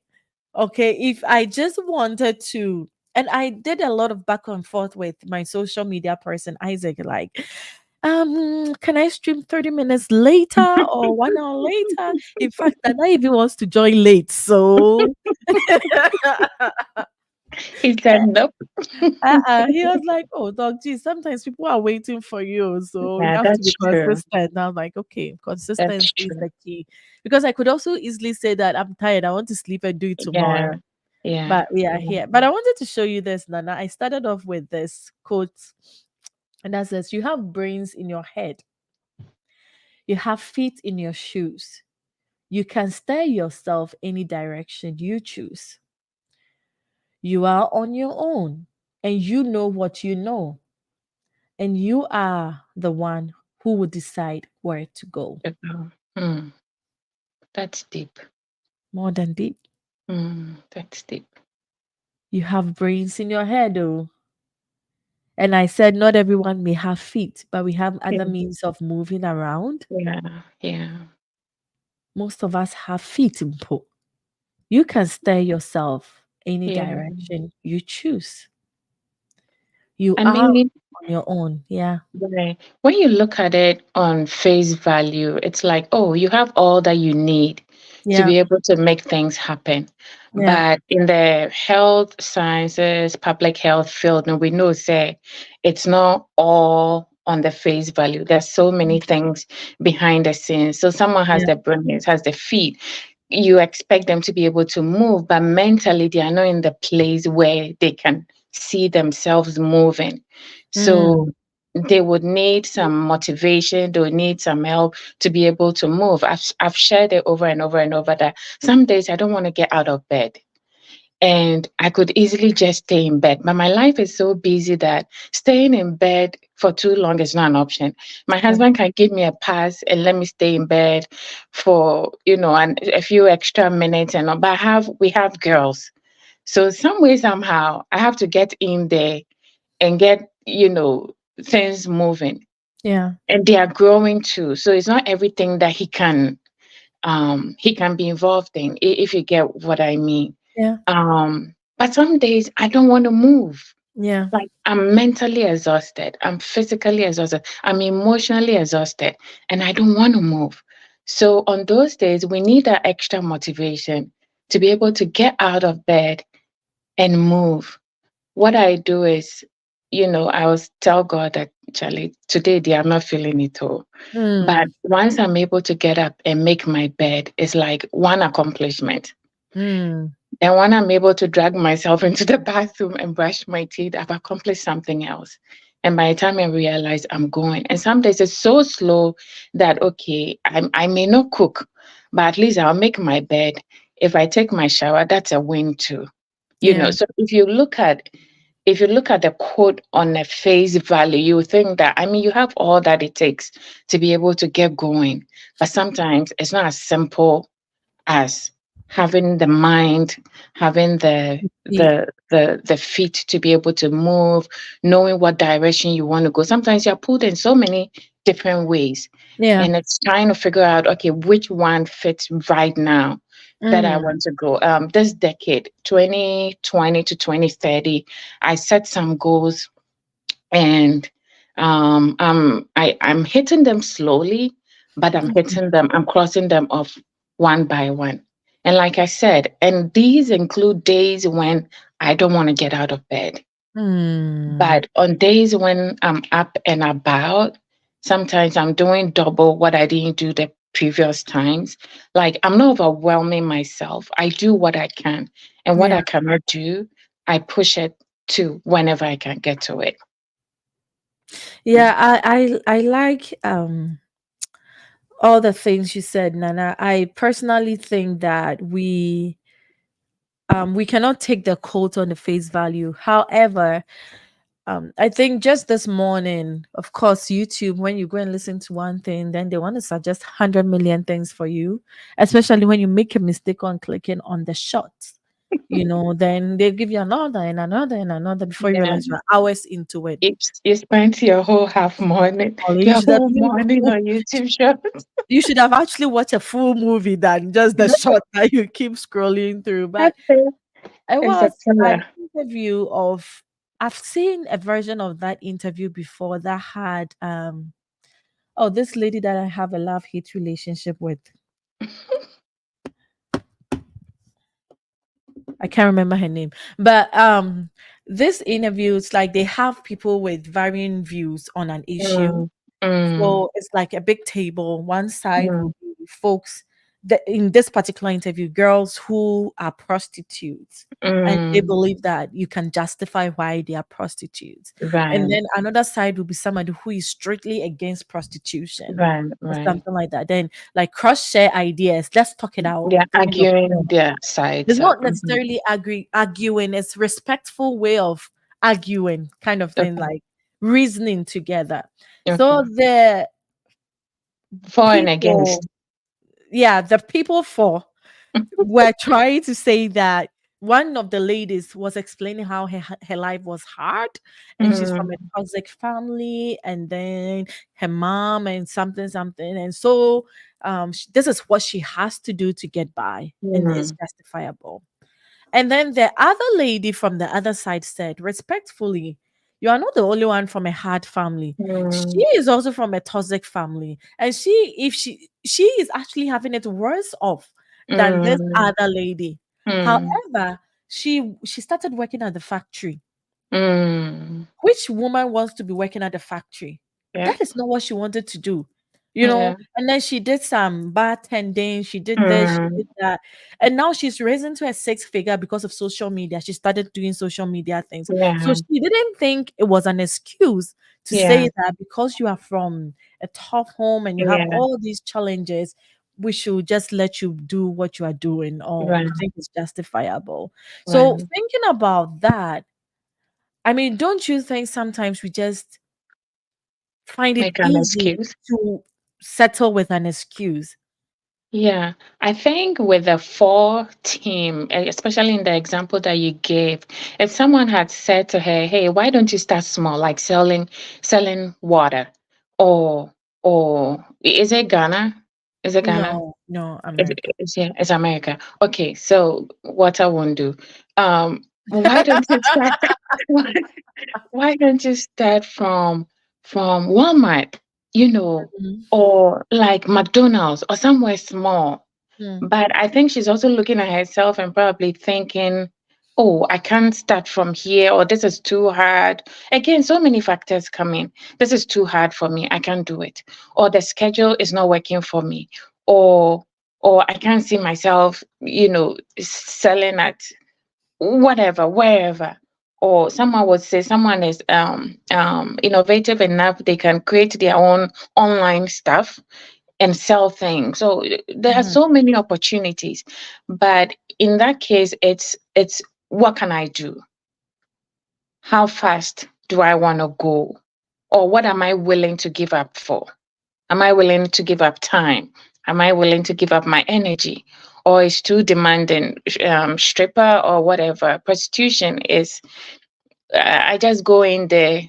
Okay, if I just wanted to, and I did a lot of back and forth with my social media person, Isaac, like, can I stream 30 minutes later or 1 hour later? In fact, Nana even wants to join late. So He said nope. he was like, oh, dog, gee, sometimes people are waiting for you. So you Yeah, have to be that's true. consistent. And I'm like, okay, That's consistency is true. the key. Because I could also easily say that I'm tired. I want to sleep and do it tomorrow. Yeah, yeah, But we are yeah. here. But I wanted to show you this, Nana. I started off with this quote, and that says, you have brains in your head, you have feet in your shoes. You can steer yourself any direction you choose. You are on your own, and you know what you know, and you are the one who would decide where to go? Mm, that's deep. More than deep. That's deep. You have brains in your head, oh. And I said, not everyone may have feet, but we have Yeah, other means of moving around. yeah, yeah. Most of us have feet, Mpo. You can steer yourself any Yeah. direction you choose. You I are mean, on your own. Yeah. right. When you look at it on face value, it's like, oh, you have all that you need to Yeah. be able to make things happen. Yeah. But in the health sciences, public health field, no, we know say it's not all on the face value. There's so many things behind the scenes. So someone has Yeah. the brains, has the feet. You expect them to be able to move, but mentally they are not in the place where they can see themselves moving. So Mm. they would need some motivation, they would need some help to be able to move. I've shared it over and over and over that some days I don't want to get out of bed. And I could easily just stay in bed. But my life is so busy that staying in bed for too long is not an option. My Yeah. husband can give me a pass and let me stay in bed for, a few extra minutes and all. But we have girls. So some way, somehow, I have to get in there and get, things moving. Yeah. And they are growing too. So it's not everything that he can be involved in, if you get what I mean. Yeah. But some days I don't want to move. Yeah. Like I'm mentally exhausted, I'm physically exhausted, I'm emotionally exhausted, and I don't want to move. So on those days, we need that extra motivation to be able to get out of bed and move. What I do is, I always tell God that, Charlie, today they are not feeling it all. But Mm. once I'm able to get up and make my bed, it's like one accomplishment. Mm. And when I'm able to drag myself into the bathroom and brush my teeth, I've accomplished something else. And by the time I realize I'm going, and some days it's so slow that, okay, I may not cook, but at least I'll make my bed. If I take my shower, that's a win too. Yeah. So if you look at the quote on a face value, you would think that, I mean, you have all that it takes to be able to get going. But sometimes it's not as simple as having the mind, having the feet to be able to move, knowing what direction you want to go. Sometimes you're pulled in so many different ways. Yeah. And it's trying to figure out, okay, which one fits right now that I Mm. want to go. This decade, 2020 to 2030, I set some goals and I'm hitting them slowly, but I'm crossing them off one by one. And like I said, and these include days when I don't want to get out of bed. Mm. But on days when I'm up and about, sometimes I'm doing double what I didn't do the previous times. Like I'm not overwhelming myself. I do what I can. And what Yeah. I cannot do, I push it to whenever I can get to it. Yeah. I like all the things you said, Nana. I personally think that we cannot take the quote on the face value. However, I think just this morning, of course, YouTube, when you go and listen to one thing, then they want to suggest 100 million things for you, especially when you make a mistake on clicking on the shot. Then they give you another and another and another before you Yeah. realize you're hours into it. You spent your whole half morning, Or you your should have whole even morning on YouTube shows. you should have actually watched a full movie than just the shot that you keep scrolling through. But That's it. it It's a was an killer. interview of I've seen a version of that interview before that had oh, this lady that I have a love-hate relationship with. I can't remember her name. But this interview, it's like they have people with varying views on an issue. Mm, mm, So it's like a big table. One side mm, will be folks that in this particular interview, girls who are prostitutes. And they mm. believe that you can justify why they are prostitutes. And Right, then another side will be somebody who is strictly against prostitution right, or right. something like that. Then like cross share ideas. Let's talk it out They're kind of arguing thing. their It's sides up. not necessarily arguing, it's respectful way of arguing kind of thing, Okay, like reasoning together. So okay. For and against. people, yeah, the people for were trying to say that one of the ladies was explaining how her life was hard, and she's from a Mm, toxic family, and then her mom and something something, and so this is what she has to do to get by, and it's mm, justifiable. And then the other lady from the other side said, respectfully, you are not the only one from a hard family. She mm, is also from a toxic family. And if she is actually having it worse off than this mm, other lady. mm, However, she started working at the factory. mm. Which woman wants to be working at the factory? Yeah, That is not what she wanted to do, yeah. And then she did some bartending, she did this, she Mm, did that. And now she's raising to a six figure because of social media. She started doing social media things. So yeah, she didn't think it was an excuse to yeah, say that because you are from a tough home and you have yeah. all these challenges, we should just let you do what you are doing, or Right, we think it's justifiable. So right. thinking about that, I mean, don't you think sometimes we just find it Make an easy excuse. to settle with an excuse? Yeah, I think with the four team, especially in the example that you gave, if someone had said to her, "Hey, why don't you start small, like selling water, or is it Ghana? Is it Ghana? No, no, America. Yeah, it's America. Okay, so water won't do. Why don't you start? Why don't you start from Walmart, Mhm, or like McDonald's or somewhere small? mm, But I think she's also looking at herself and probably thinking, oh, I can't start from here, or this is too hard. Again, so many factors come in. This is too hard for me. I can't do it. Or the schedule is not working for me. Or I can't see myself, selling at whatever, wherever. Or someone would say someone is innovative enough, they can create their own online stuff and sell things. So there are mhm. so many opportunities. But in that case, it's what can I do? How fast do I want to go? Or what am I willing to give up for? Am I willing to give up time? Am I willing to give up my energy? Or is too demanding, stripper or whatever. Prostitution is, I just go in there,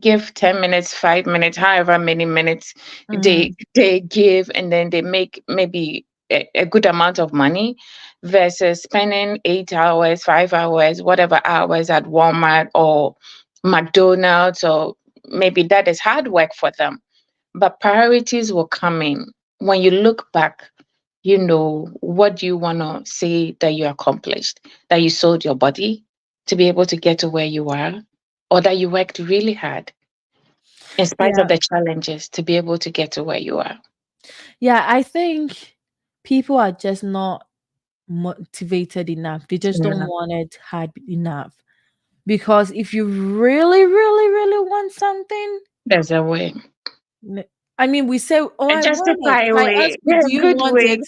give 10 minutes, 5 minutes, however many minutes Mhm, they give, and then they make maybe a good amount of money versus spending 8 hours, 5 hours, whatever hours at Walmart or McDonald's, or maybe that is hard work for them. But priorities will come in. When you look back, what do you want to say that you accomplished? That you sold your body to be able to get to where you are, or that you worked really hard in spite of yeah. the challenges to be able to get to where you are. Yeah, I think people are just not motivated enough. They just don't Yeah, want it hard enough. Because if you really, really, really want something, there's a way. n- I mean, we say, oh, A I want it. justify If I way. ask you, Yeah, do you good want way. it?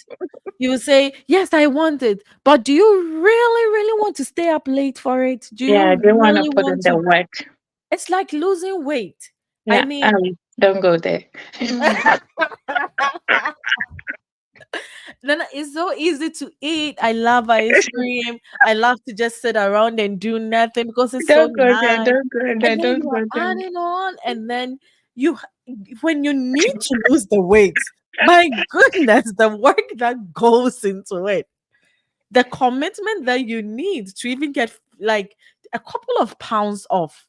You will say, yes, I want it. But do you really, really want to stay up late for it? Do you Yeah, they want to really put in want the to? work. It's like losing weight. I Yeah, mean, don't go there. then it's so easy to eat. I love ice cream. I love to just sit around and do nothing because it's so Don't go there. nice. Don't go there. And then Don't you go are there. adding on, and then you, when you need to lose the weight, my goodness, the work that goes into it, the commitment that you need to even get like a couple of pounds off.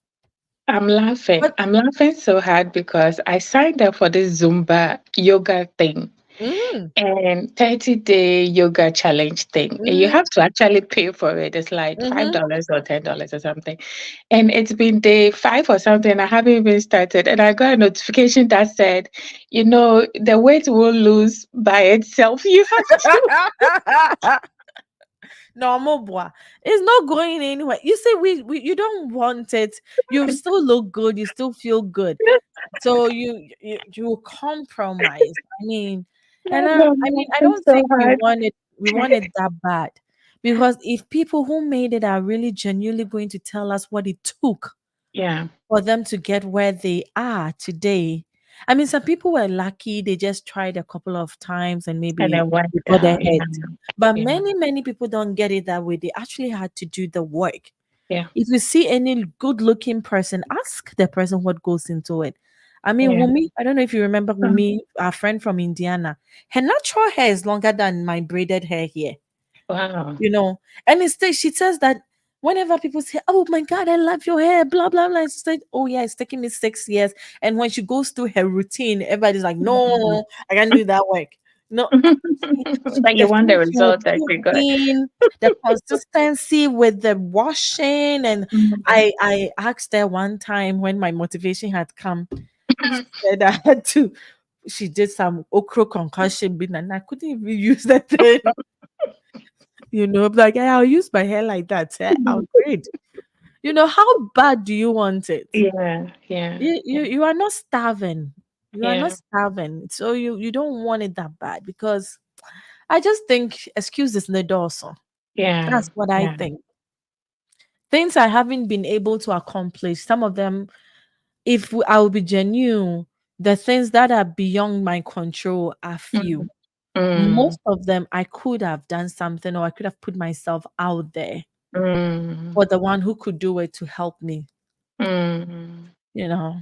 I'm laughing. But I'm laughing so hard because I signed up for this Zumba yoga thing mm, and 30-day yoga challenge thing. And you mm, have to actually pay for it. It's like mm-hmm. $5 or $10 or something. And it's been day 5 or something. I haven't even started. And I got a notification that said, the weight will lose by itself. You have to. Normal boy. It's not going anywhere. You say we you don't want it. You still look good. You still feel good. So you compromise. I mean, and I'm I mean, I laughing don't so think hard. we want it that bad, because if people who made it are really genuinely going to tell us what it took Yeah. for them to get where they are today, I mean, some people were lucky; they just tried a couple of times and And maybe then work they got out. ahead. Yeah. But Yeah. many people don't get it that way. They actually had to do the work. Yeah. If you see any good-looking person, ask the person what goes into it. I mean, Yeah. Wumi, I don't know if you remember Mm. Wumi, our friend from Indiana. Her natural hair is longer than my braided hair here, Wow. you know. And instead, she says that whenever people say, "Oh my God, I love your hair," blah blah blah, she said, "Oh yeah, it's taking me 6 years." And when she goes through her routine, everybody's like, "No, I can't do that work." No, But the you want the things she will result that put you got. in, the consistency with the washing, and Mhm. I asked her one time when my motivation had come. She said I had to. She did some okra concussion, bin, and I couldn't even use that thing. Like, "Hey, I'll use my hair like that. I'll grade." How bad do you want it? Yeah. Yeah. You are not starving. You are not Yeah. starving, so you don't want it that bad because I just think excuses need also. Yeah. That's what I Yeah. think. Things I haven't been able to accomplish. Some of them, if I will be genuine, the things that are beyond my control are few. Mm. Mm. Most of them, I could have done something or I could have put myself out there Mm. for the one who could do it to help me. Mm. You know,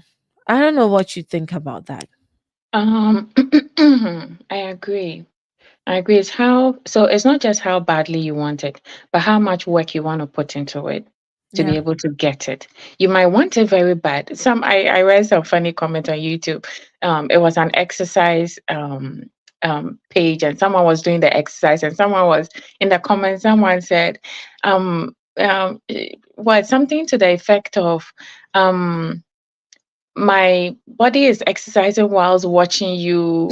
I don't know what you think about that. Um, I agree. I agree. It's not just how badly you want it, but how much work you want to put into it to be Yeah. able to get it. You might want it very bad. I read some funny comment on YouTube. It was an exercise page, and someone was doing the exercise, and someone was in the comments, someone said, what something to the effect of my body is exercising whilst watching you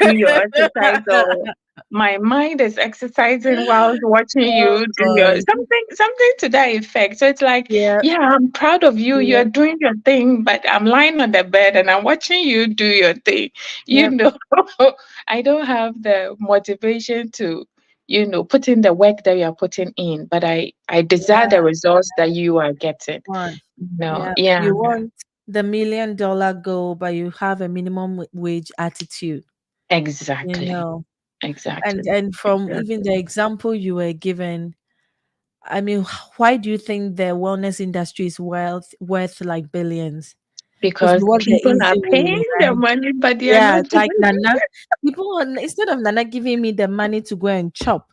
do your exercise, or my mind is exercising whilst watching Oh you do your God. something to that effect. So it's like, Yeah. yeah, I'm proud of you, Yeah. you're doing your thing, but I'm lying on the bed and I'm watching you do your thing, you Yep. know. I don't have the motivation to put in the work that you're putting in, but I desire Yeah. the results that you are getting. One. No, Yeah. yeah. You want the $1 million goal, but you have a minimum wage attitude. You Exactly. know. And Exactly. and from even Exactly. the example you were given, I mean, why do you think the wellness industry is worth like billions? Because we Because want the people are easy paying way, the right? money, but they are Yeah, not doing like Nana. Instead of Nana giving me the money to go and chop,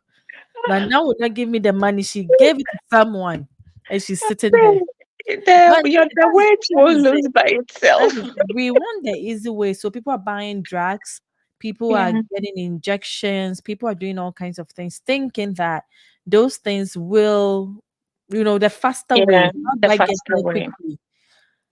Nana would not give me the money. She gave it to someone, and she's sitting there. it. But The wage that will is it. lose by That itself. is it. We want the easy way. So people are buying drugs, people are Yeah, getting injections, people are doing all kinds of things, thinking that those things will, the faster way. yeah, How do the I get faster there way. quickly?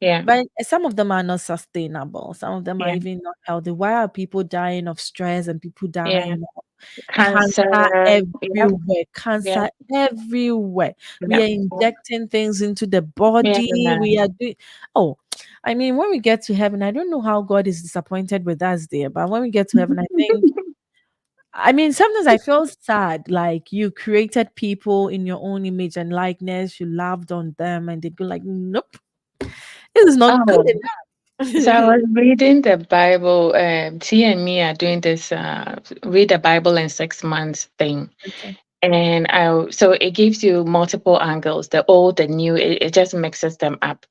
Yeah, But some of them are not sustainable. Some of them are yeah, even not healthy. Why are people dying of stress and people yeah. dying of cancer Cancer. Yep, everywhere? yep, Cancer everywhere. We yep, are yep. injecting things into the Yeah, body. We are doing. Oh, I mean, when we get to heaven, I don't know how God is disappointed with us there, but when we get to heaven, I mean, sometimes I feel sad. Like you created people in your own image and likeness, you loved on them, and they go like, "Nope, this is not good Oh, so I enough." was reading the Bible. T and me are doing this read the Bible in 6 months thing. Okay. And so it gives you multiple angles, the old, the new, it just mixes them up.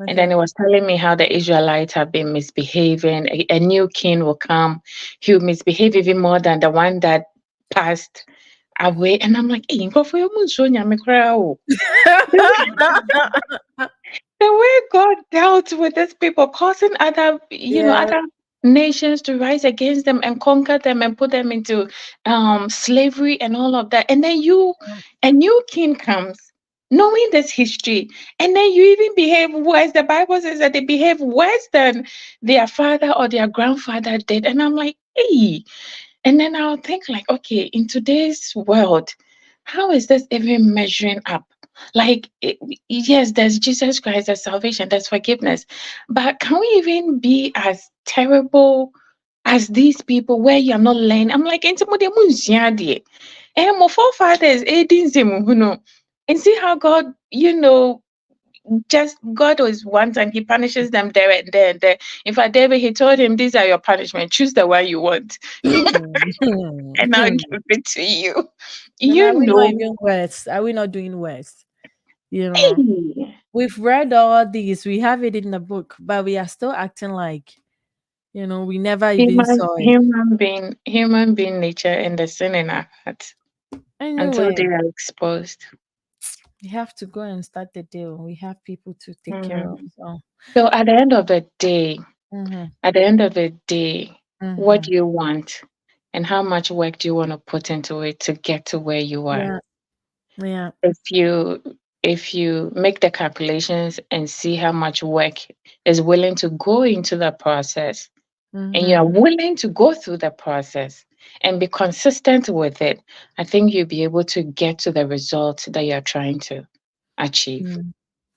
And then Okay. it was telling me how the Israelites have been misbehaving. A new king will come. He will misbehave even more than the one that passed away. And I'm like, hey, go for your the way God dealt with these people, causing Yeah. other nations to rise against them and conquer them and put them into slavery and all of that. And then a new king comes, knowing this history, and then you even behave worse. The Bible says that they behave worse than their father or their grandfather did. And I'm like, hey. And then I'll think like, okay, in today's world, how is this even measuring up? Like, yes, there's Jesus Christ, there's salvation, there's forgiveness, but can we even be as terrible as these people where you're not learning? I'm like, "Enti mo de mo nsua de. My forefathers, and see how God, just God was once and he punishes them there and there and there. In fact, David, he told him, these are your punishment. Choose the one you want. And I'll give it to you. And You are we not know, even worse? Are we not doing worse? You know, hey, we've read all these, we have it in the book, but we are still acting like, we never even saw it. human being nature and the sin in our hearts until they Anyway, are exposed. we have to go and start the deal. We have people to take care of. Mhm. So, So at the end of the day, hmm at the end of the day, what hmm do you want? And how much work do you want to put into it to get to where you are? yeah, yeah, If you if you make the calculations and see how much work is willing to go into the process, and you are hmm willing to go through the process and be consistent with it, I think you'll be able to get to the result that you're trying to achieve.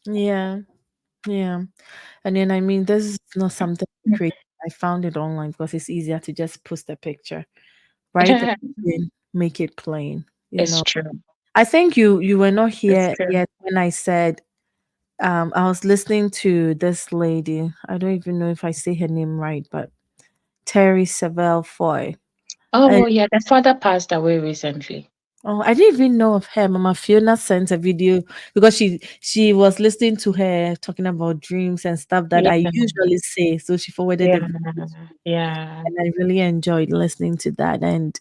yeah, yeah. And then, I mean, this is not something crazy. I found it online because it's easier to just post a picture, right? Then make it plain. It's true. I think you were not It's here true. yet when I said I was listening to this lady. I don't even know if I say her name right, but Terry Savelle Foy. And Oh, yeah, the father passed away recently. oh, I didn't even know of her. Mama Fiona sent a video because she was listening to her talking about dreams and stuff that Yeah, I usually say. So she forwarded yeah, the video, yeah. and I really enjoyed listening to that. And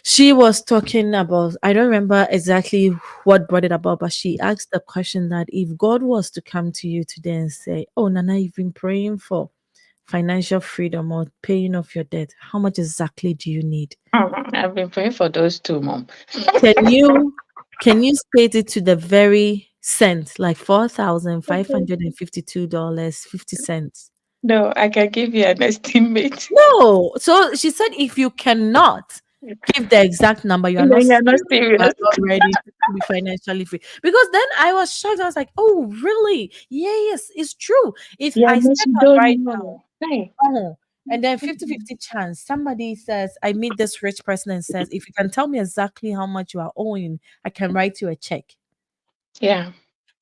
she was talking about, I don't remember exactly what brought it about, but she asked the question that if God was to come to you today and say, "Oh, Nana, you've been praying for financial freedom or paying off your debt, how much exactly do you need?" I've been praying for those two, mom. Can you can you state it to the very cent, like $4,552.50? No, I can give you an estimate. No. So she said if you cannot give the exact number, you are not Then you're not serious. You are serious. not ready to be financially free. Because then I was shocked. I was like, oh, really? Yes, it's true. If Yeah, I no, step she out don't right know. Hey. now, and then 50-50 chance, somebody says, I meet this rich person and says, if you can tell me exactly how much you are owing, I can write you a check. Yeah,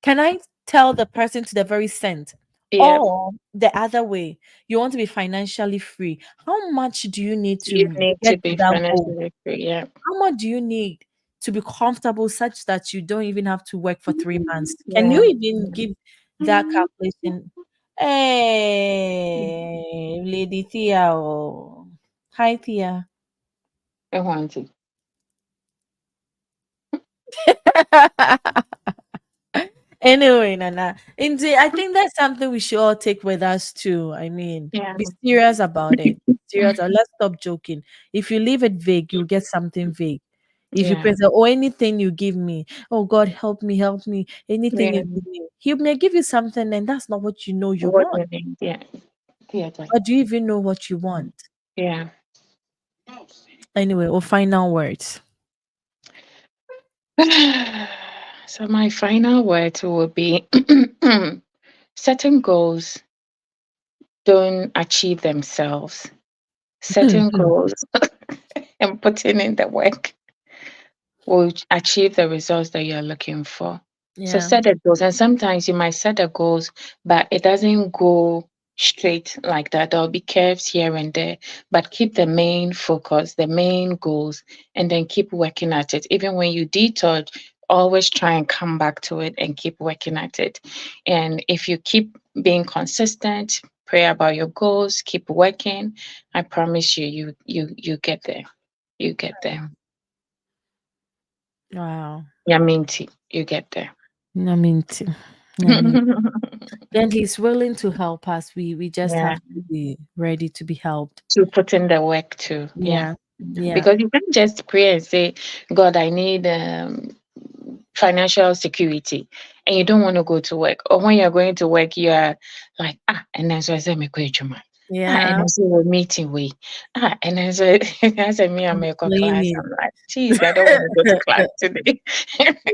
Can I tell the person to the very cent? yeah. Or the other way, you want to be financially free. How much do you need You to need get to to be that goal? financially free. Yeah. How much do you need to be comfortable such that you don't even have to work for 3 months? Can you Yeah. even give that calculation? Hey, Lady Thea. Oh. Hi, Thea. I want it. Anyway, Nana, indeed, I think that's something we should all take with us too. I mean, Yeah. be serious about it. Serious, or let's stop joking. If you leave it vague, you'll get something vague. If you Yeah. present, or anything you give me, oh God, help me, anything Yeah. you give me, He may give you something, and that's not what you know you What want. you need. Yeah. Yeah. Or do you even know what you want? Yeah. Anyway, we'll final words. So my final words will be certain goals don't achieve themselves. Setting goals and putting in the work will achieve the results that you're looking for. So Yeah. set the goals. And sometimes you might set the goals, but it doesn't go straight like that. There'll be curves here and there, but keep the main focus, the main goals, and then keep working at it. Even when you detour, always try and come back to it and keep working at it. And if you keep being consistent, pray about your goals, keep working, I promise you, you get there. You get there. Wow. Yaminti, you get there. Naminti. Namin. Then He's willing to help us. We just Yeah, have to be ready to be helped. to put in the work too. Yeah. Yeah. Yeah. Yeah. Because you can't just pray and say, God, I need financial security, and you don't want to go to work. Or when you're going to work, you're like, and then so I said, me go to and Yeah. then so we're meeting we. And then so I said, me, I'm a class. Complaining. I'm like, geez, I don't want to go to class today.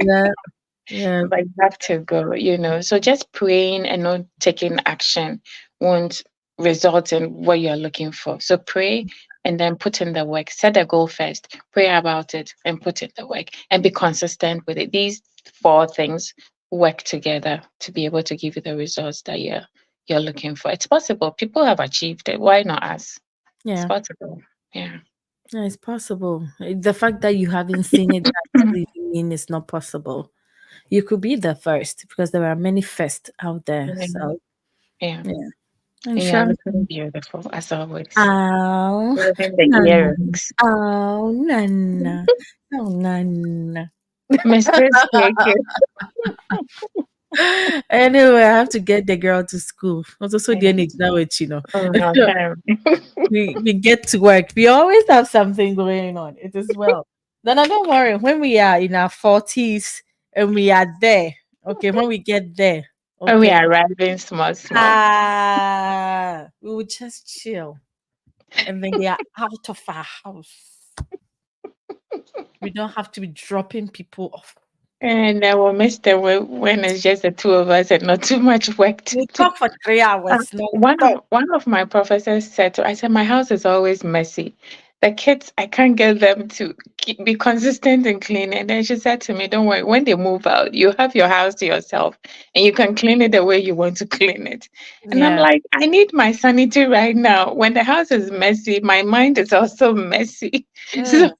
Yeah. Yeah. But you have to go, So just praying and not taking action won't result in what you're looking for. So pray and then put in the work. Set the goal first, pray about it and put in the work and be consistent with it. These four things work together to be able to give you the results that you're looking for. It's possible. People have achieved it. Why not us? It's Yeah. possible. Yeah. Yeah, it's possible. The fact that you haven't seen it doesn't even mean it's not possible. You could be the first because there are many first out there. Yeah. So Yeah. yeah, I'm And you're sure. looking beautiful as always. Oh, Loving the Nana. earrings. Oh, Nana. Oh, Nana. Mrs. KK. Anyway, I have to get the girl to school. Also, the Yeah. energy now, Oh, okay. we get to work. We always have something going on. It is well. Then don't worry. When we are in our 40s and we are there, okay. When we get there, And we okay. are arriving small, small. We will just chill, and then we are out of our house. We don't have to be dropping people off. And I will miss the when it's just the two of us and not too much work to We do. talk for 3 hours One of non-stop. my professors said to I said my house is always messy. The kids I can't get them to be consistent in cleaning. And then she said to me, "Don't worry. When they move out, you have your house to yourself, and you can clean it the way you want to clean it." And I'm Yeah. like, I need my sanity right now. When the house is messy, my mind is also messy. So Mm.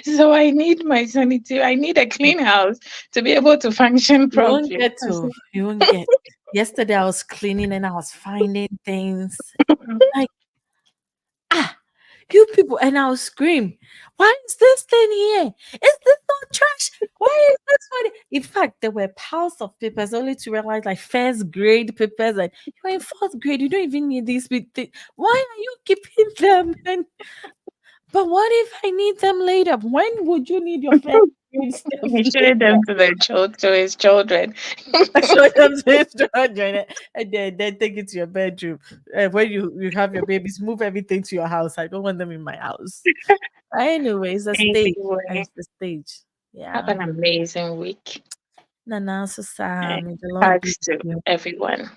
so I need my sanity. I need a clean house to be able to function You won't properly. get to. You won't get. Yesterday I was cleaning and I was finding things like ah you people, and I'll scream, "Why is this thing here? Is this not trash? Why is this one?" In fact, there were piles of papers only to realize like first grade papers, and you're in fourth grade, you don't even need these big things. Why are you keeping them? And but what if I need them later? When would you need your first grade stuff He later? showed them to to his children. Show them to his children and then take it to your bedroom. When you have your babies, move everything to your house. I don't want them in my house. Anyway, it's a stage. Anyway, It's the stage. have Yeah. an amazing week. Nana, so And May the Lord be hugs with to you. everyone.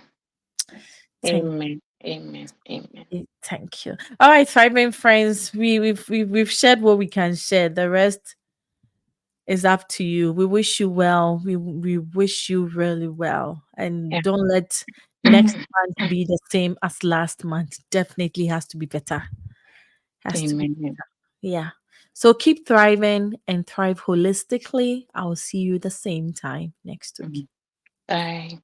Thank Amen. Amen. Amen. you. Thank you. All right, thriving friends. We've shared what we can share. The rest is up to you. We wish you well. We wish you really well. And Yeah. don't let next month be the same as last month. Definitely has to be better. Has to be Amen. yeah. So keep thriving and thrive holistically. I'll see you the same time next week. Bye.